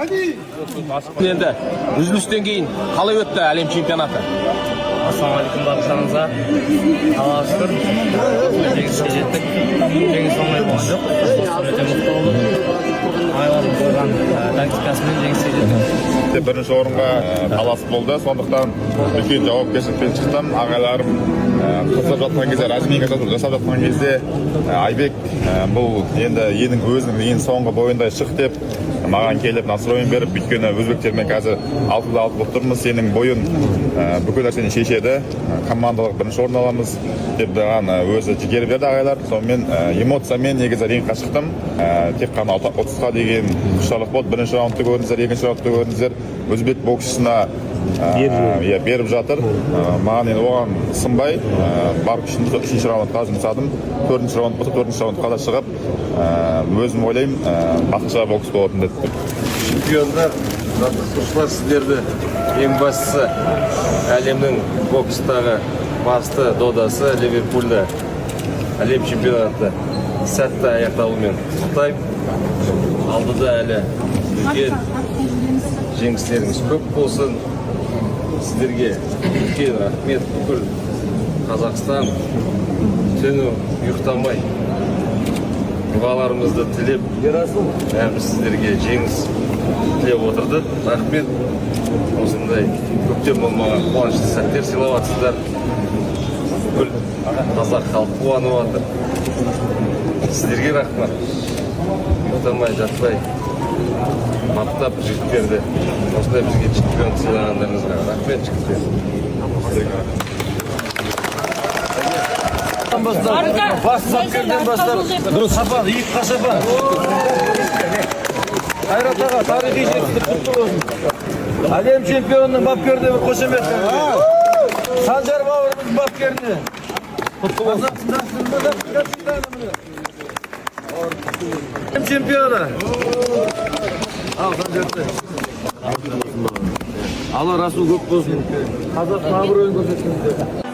Endi üzülüşten keyin qalay o'tdi Әлем чемпионаты? Assalamualaikum barchangizga. Allohga shukr. Jengizga yetdik. Jengiz oңай bo'lgan yo'q. O'ta mutlu oldum. Ayolım qo'ygan taktikasiмен jengizga yetdik. Birinchi o'ringa talasib bo'ldi. So'ndықтан үлкен javobgarchilikпен chiqdim. Ағайларым qizib жатқан кезде, разминка жасап жатқан кезде Айбек бұл енді енің өзінің ең соңғы бойындай шық деп маған келіп настроен беріп, өйткені өзбектермен қазір 6-6 болып тұрмыз, сенің бойын бүкіл нәрсені шешеді, командалық бірінші орын аламыз деп маған өзі жігер берді ағайлар. Сонымен эмоциямен негізі рингқа шықтым. Тек қана 30-қа деген құштарлық болды. Бірінші раундты көрдіңіздер, екінші раундты көрдіңіздер. Өзбек боксшысына беріп жатыр. Маған енді оған сынбай, бар күшімді 3-ші раундқа жұмсадым. 4-ші раунд болса, 4-ші раундқа да шығып, өзім ойлаймын, басқаша бокс болатын деді. Чемпиондар, жаттықтырушылар, сіздерді ең бастысы әлемнің бокстағы басты додасы Ливерпульда әлем чемпионаты сәтті аяқталуымен құттықтаймын. Алдыда әлі үлкен жеңістеріңіз көп болсын. Сіздерге үлкен рахмет. Бүкіл Қазақстан түні ұйықтамай дұғаларымызды тілеп, бәріміз сіздерге жеңіс тілеп отырды. Рахмет. Осындай көптен болмаған қуанышты сәттер сыйлап жатсыздар. Бүкіл қазақ халқы қуанып жатыр. Сіздерге рахмет. Ұйықтамай, жатпай мақтап жігіттерді, осындай бізге чемпион сыйлағандарыңызға рахмет жігіттер. Бас бапкерден бастап, сапан, иыққа сапан. Қайрат аға, тарихи жетістік құтты болсын. Әлем чемпионының бапкеріне бір қошемет. Санжар бауырымыз бапкеріне. Құтты болсын. Әлем чемпионы. Ал, Санжарды. Алла Расул көп болсын. Қазақ абыройын көрсетсін.